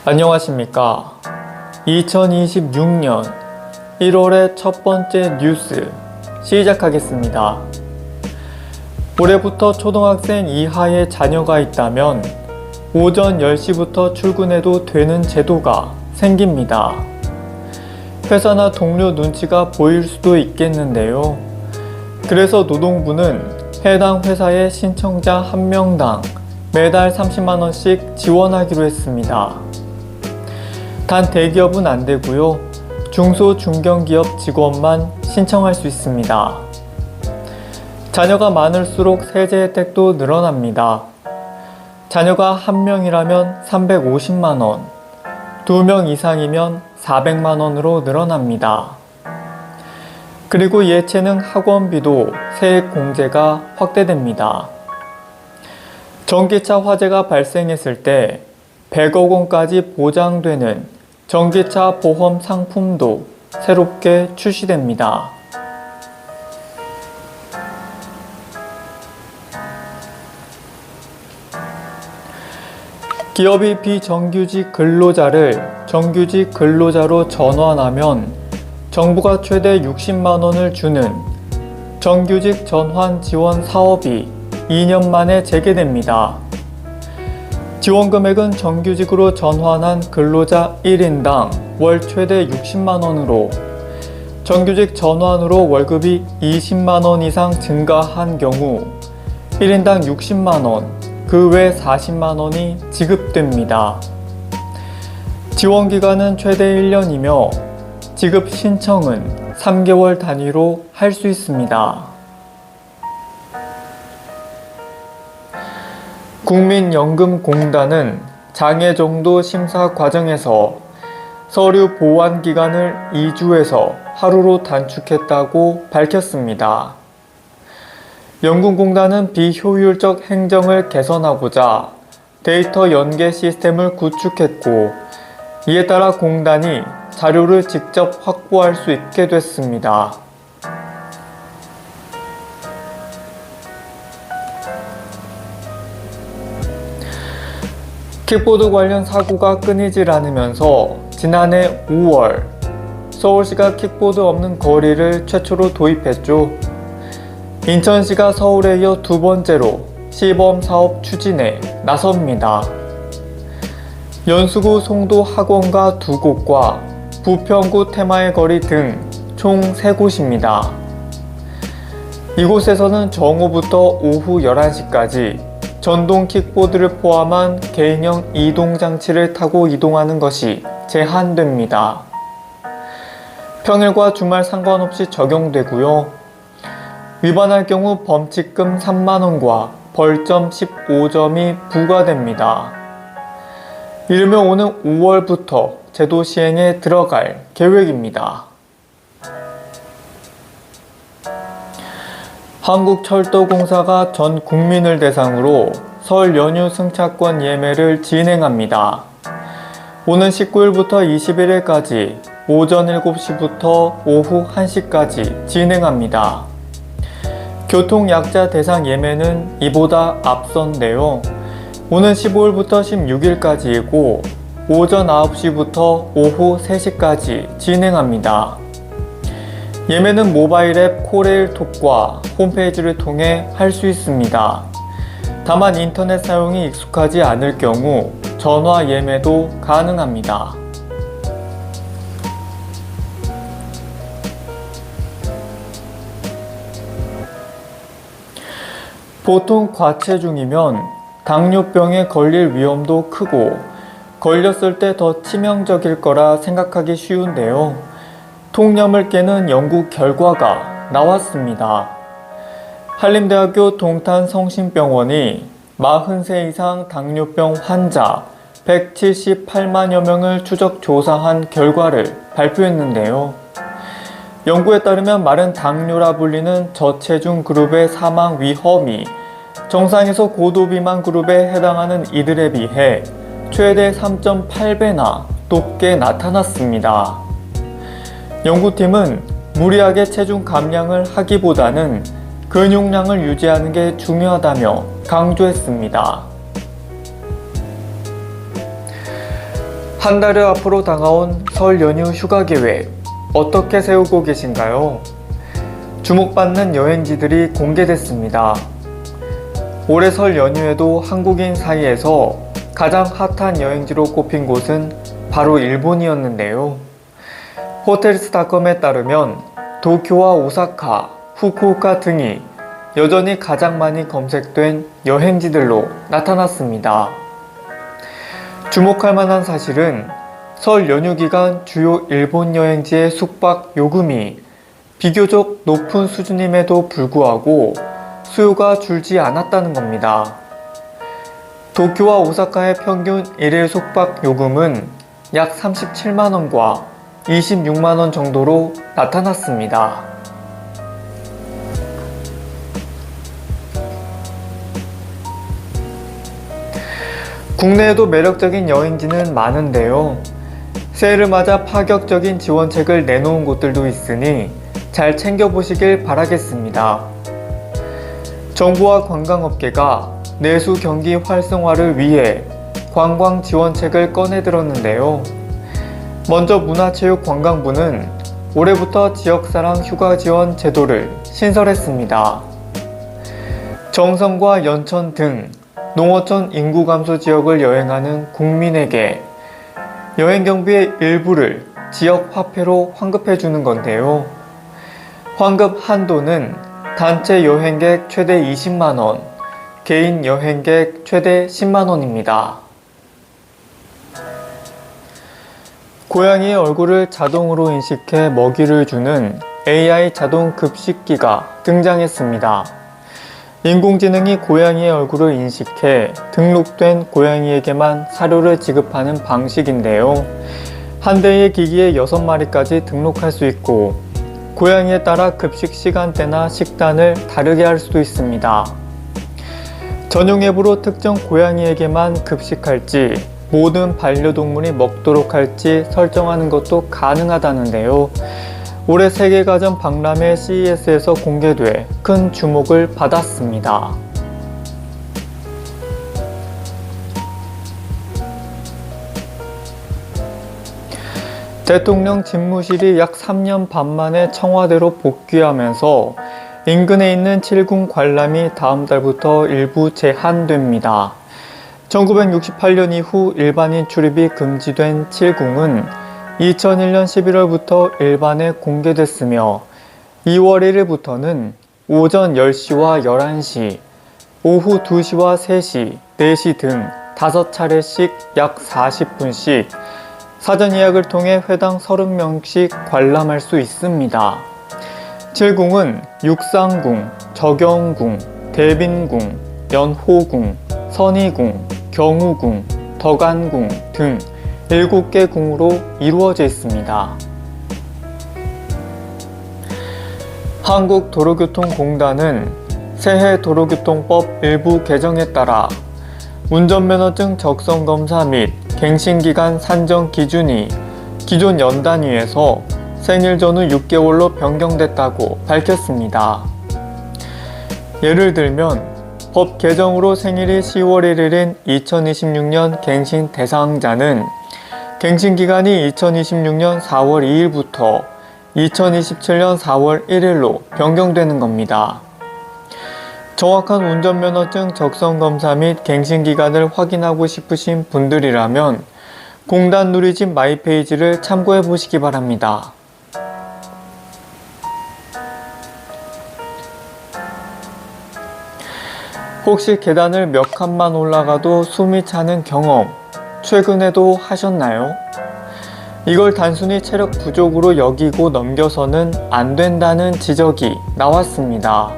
안녕하십니까. 2026년 1월의 첫 번째 뉴스 시작하겠습니다. 올해부터 초등학생 이하의 자녀가 있다면 오전 10시부터 출근해도 되는 제도가 생깁니다. 회사나 동료 눈치가 보일 수도 있겠는데요. 그래서 노동부는 해당 회사의 신청자 1명당 매달 30만원씩 지원하기로 했습니다. 단 대기업은 안 되고요. 중소 중견기업 직원만 신청할 수 있습니다. 자녀가 많을수록 세제 혜택도 늘어납니다. 자녀가 1명이라면 350만원, 2명 이상이면 400만원으로 늘어납니다. 그리고 예체능 학원비도 세액 공제가 확대됩니다. 전기차 화재가 발생했을 때 100억 원까지 보장되는 전기차 보험 상품도 새롭게 출시됩니다. 기업이 비정규직 근로자를 정규직 근로자로 전환하면 정부가 최대 60만원을 주는 정규직 전환 지원 사업이 2년 만에 재개됩니다. 지원 금액은 정규직으로 전환한 근로자 1인당 월 최대 60만원으로 정규직 전환으로 월급이 20만원 이상 증가한 경우 1인당 60만원, 그 외 40만원이 지급됩니다. 지원 기간은 최대 1년이며 지급 신청은 3개월 단위로 할 수 있습니다. 국민연금공단은 장애정도 심사 과정에서 서류 보완 기간을 2주에서 하루로 단축했다고 밝혔습니다. 연금공단은 비효율적 행정을 개선하고자 데이터 연계 시스템을 구축했고, 이에 따라 공단이 자료를 직접 확보할 수 있게 됐습니다. 킥보드 관련 사고가 끊이질 않으면서 지난해 5월 서울시가 킥보드 없는 거리를 최초로 도입했죠. 인천시가 서울에 이어 두 번째로 시범 사업 추진에 나섭니다. 연수구 송도 학원가 2곳과 부평구 테마의 거리 등 총 3곳입니다. 이곳에서는 정오부터 오후 11시까지 전동 킥보드를 포함한 개인형 이동장치를 타고 이동하는 것이 제한됩니다. 평일과 주말 상관없이 적용되고요. 위반할 경우 범칙금 3만원과 벌점 15점이 부과됩니다. 이르면 오는 5월부터 제도 시행에 들어갈 계획입니다. 한국철도공사가 전 국민을 대상으로 설 연휴 승차권 예매를 진행합니다. 오는 19일부터 21일까지 오전 7시부터 오후 1시까지 진행합니다. 교통약자 대상 예매는 이보다 앞선데요. 오는 15일부터 16일까지이고 오전 9시부터 오후 3시까지 진행합니다. 예매는 모바일 앱 코레일톡과 홈페이지를 통해 할 수 있습니다. 다만 인터넷 사용이 익숙하지 않을 경우 전화 예매도 가능합니다. 보통 과체중이면 당뇨병에 걸릴 위험도 크고 걸렸을 때 더 치명적일 거라 생각하기 쉬운데요. 통념을 깨는 연구 결과가 나왔습니다. 한림대학교 동탄성심병원이 40세 이상 당뇨병 환자 178만여 명을 추적 조사한 결과를 발표했는데요. 연구에 따르면 마른 당뇨라 불리는 저체중 그룹의 사망 위험이 정상에서 고도 비만 그룹에 해당하는 이들에 비해 최대 3.8배나 높게 나타났습니다. 연구팀은 무리하게 체중 감량을 하기보다는 근육량을 유지하는 게 중요하다며 강조했습니다. 한 달여 앞으로 다가온 설 연휴 휴가 계획 어떻게 세우고 계신가요? 주목받는 여행지들이 공개됐습니다. 올해 설 연휴에도 한국인 사이에서 가장 핫한 여행지로 꼽힌 곳은 바로 일본이었는데요. 호텔스닷컴에 따르면 도쿄와 오사카, 후쿠오카 등이 여전히 가장 많이 검색된 여행지들로 나타났습니다. 주목할 만한 사실은 설 연휴 기간 주요 일본 여행지의 숙박 요금이 비교적 높은 수준임에도 불구하고 수요가 줄지 않았다는 겁니다. 도쿄와 오사카의 평균 일일 숙박 요금은 약 37만원과 26만원 정도로 나타났습니다. 국내에도 매력적인 여행지는 많은데요. 새해를 맞아 파격적인 지원책을 내놓은 곳들도 있으니 잘 챙겨보시길 바라겠습니다. 정부와 관광업계가 내수 경기 활성화를 위해 관광 지원책을 꺼내들었는데요. 먼저 문화체육관광부는 올해부터 지역사랑 휴가 지원 제도를 신설했습니다. 정선과 연천 등 농어촌 인구 감소 지역을 여행하는 국민에게 여행 경비의 일부를 지역 화폐로 환급해주는 건데요. 환급 한도는 단체 여행객 최대 20만원, 개인 여행객 최대 10만원입니다. 고양이의 얼굴을 자동으로 인식해 먹이를 주는 AI 자동 급식기가 등장했습니다. 인공지능이 고양이의 얼굴을 인식해 등록된 고양이에게만 사료를 지급하는 방식인데요. 한 대의 기기에 6마리까지 등록할 수 있고 고양이에 따라 급식 시간대나 식단을 다르게 할 수도 있습니다. 전용 앱으로 특정 고양이에게만 급식할지 모든 반려동물이 먹도록 할지 설정하는 것도 가능하다는데요. 올해 세계가전 박람회 CES에서 공개돼 큰 주목을 받았습니다. 대통령 집무실이 약 3년 반 만에 청와대로 복귀하면서 인근에 있는 칠궁 관람이 다음 달부터 일부 제한됩니다. 1968년 이후 일반인 출입이 금지된 칠궁은 2001년 11월부터 일반에 공개됐으며 2월 1일부터는 오전 10시와 11시, 오후 2시와 3시, 4시 등 5차례씩 약 40분씩 사전 예약을 통해 회당 30명씩 관람할 수 있습니다. 칠궁은 육상궁, 적영궁, 대빈궁, 연호궁, 선의궁, 경우궁, 덕안궁 등 7개 궁으로 이루어져 있습니다. 한국도로교통공단은 새해 도로교통법 일부 개정에 따라 운전면허증 적성검사 및 갱신기간 산정 기준이 기존 연단위에서 생일 전후 6개월로 변경됐다고 밝혔습니다. 예를 들면 법 개정으로 생일이 10월 1일인 2026년 갱신 대상자는 갱신기간이 2026년 4월 2일부터 2027년 4월 1일로 변경되는 겁니다. 정확한 운전면허증 적성검사 및 갱신기간을 확인하고 싶으신 분들이라면 공단 누리집 마이페이지를 참고해 보시기 바랍니다. 혹시 계단을 몇 칸만 올라가도 숨이 차는 경험 최근에도 하셨나요? 이걸 단순히 체력 부족으로 여기고 넘겨서는 안 된다는 지적이 나왔습니다.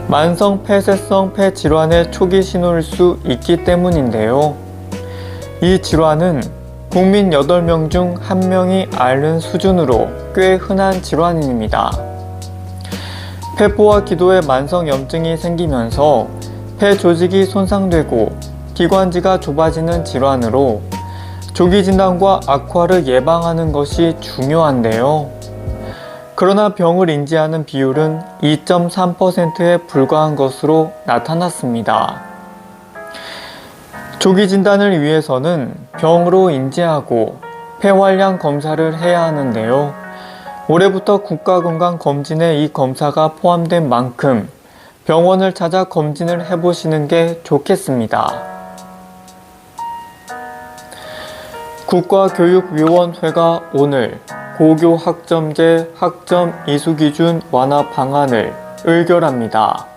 만성 폐쇄성 폐질환의 초기 신호일 수 있기 때문인데요. 이 질환은 국민 8명 중 1명이 앓는 수준으로 꽤 흔한 질환입니다. 폐포와 기도에 만성 염증이 생기면서 폐 조직이 손상되고 기관지가 좁아지는 질환으로 조기 진단과 악화를 예방하는 것이 중요한데요. 그러나 병을 인지하는 비율은 2.3%에 불과한 것으로 나타났습니다. 조기 진단을 위해서는 병으로 인지하고 폐활량 검사를 해야 하는데요. 올해부터 국가건강검진에 이 검사가 포함된 만큼 병원을 찾아 검진을 해보시는 게 좋겠습니다. 국가교육위원회가 오늘 고교 학점제 학점 이수기준 완화 방안을 의결합니다.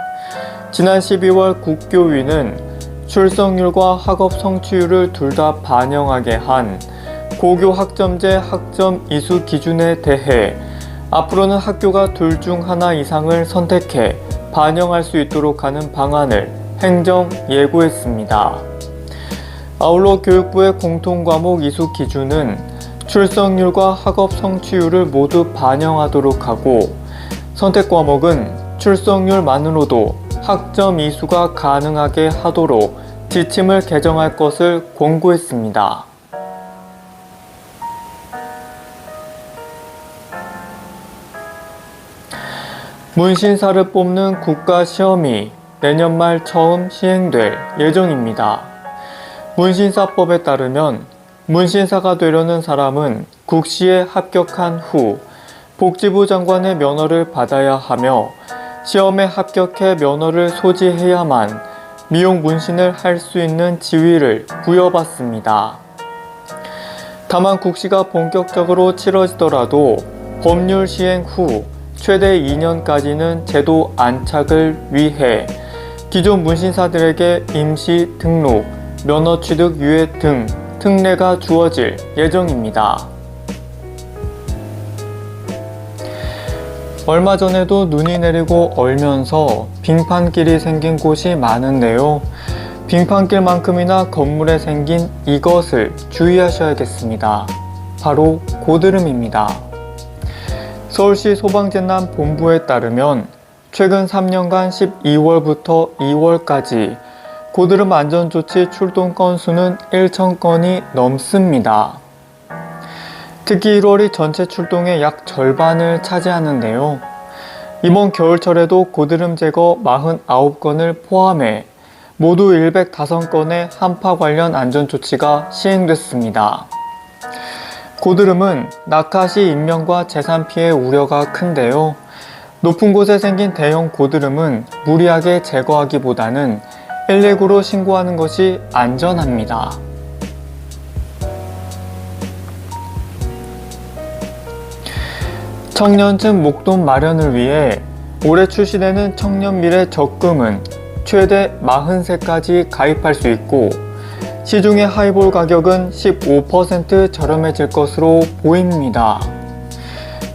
지난 12월 국교위는 출석률과 학업 성취율을 둘 다 반영하게 한 고교 학점제 학점 이수 기준에 대해 앞으로는 학교가 둘 중 하나 이상을 선택해 반영할 수 있도록 하는 방안을 행정 예고했습니다. 아울러 교육부의 공통과목 이수 기준은 출석률과 학업 성취율을 모두 반영하도록 하고 선택 과목은 출석률만으로도 학점 이수가 가능하게 하도록 지침을 개정할 것을 권고했습니다. 문신사를 뽑는 국가시험이 내년 말 처음 시행될 예정입니다. 문신사법에 따르면 문신사가 되려는 사람은 국시에 합격한 후 복지부 장관의 면허를 받아야 하며 시험에 합격해 면허를 소지해야만 미용 문신을 할 수 있는 지위를 부여받습니다. 다만 국시가 본격적으로 치러지더라도 법률 시행 후 최대 2년까지는 제도 안착을 위해 기존 문신사들에게 임시 등록, 면허 취득 유예 등 특례가 주어질 예정입니다. 얼마 전에도 눈이 내리고 얼면서 빙판길이 생긴 곳이 많은데요. 빙판길만큼이나 건물에 생긴 이것을 주의하셔야겠습니다. 바로 고드름입니다. 서울시 소방재난본부에 따르면 최근 3년간 12월부터 2월까지 고드름 안전조치 출동 건수는 1,000건이 넘습니다. 특히 1월이 전체 출동의 약 절반을 차지하는데요. 이번 겨울철에도 고드름 제거 49건을 포함해 모두 105건의 한파 관련 안전조치가 시행됐습니다. 고드름은 낙하 시 인명과 재산 피해 우려가 큰데요. 높은 곳에 생긴 대형 고드름은 무리하게 제거하기보다는 119로 신고하는 것이 안전합니다. 청년층 목돈 마련을 위해 올해 출시되는 청년미래 적금은 최대 40세까지 가입할 수 있고 시중의 하이볼 가격은 15% 저렴해질 것으로 보입니다.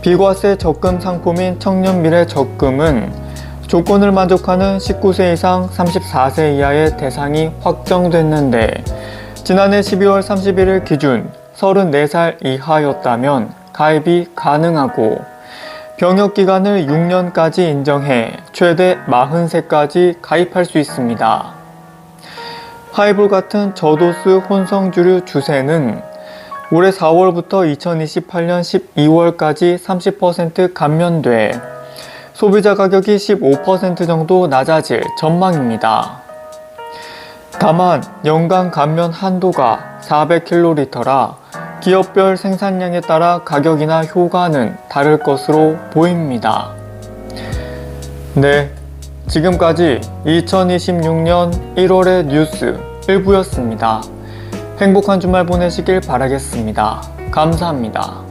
비과세 적금 상품인 청년미래 적금은 조건을 만족하는 19세 이상 34세 이하의 대상이 확정됐는데 지난해 12월 31일 기준 34살 이하였다면 가입이 가능하고 병역기간을 6년까지 인정해 최대 40세까지 가입할 수 있습니다. 하이볼 같은 저도수 혼성주류 주세는 올해 4월부터 2028년 12월까지 30% 감면돼 소비자 가격이 15% 정도 낮아질 전망입니다. 다만 연간 감면 한도가 400kl라 기업별 생산량에 따라 가격이나 효과는 다를 것으로 보입니다. 네, 지금까지 2026년 1월의 뉴스 일부였습니다. 행복한 주말 보내시길 바라겠습니다. 감사합니다.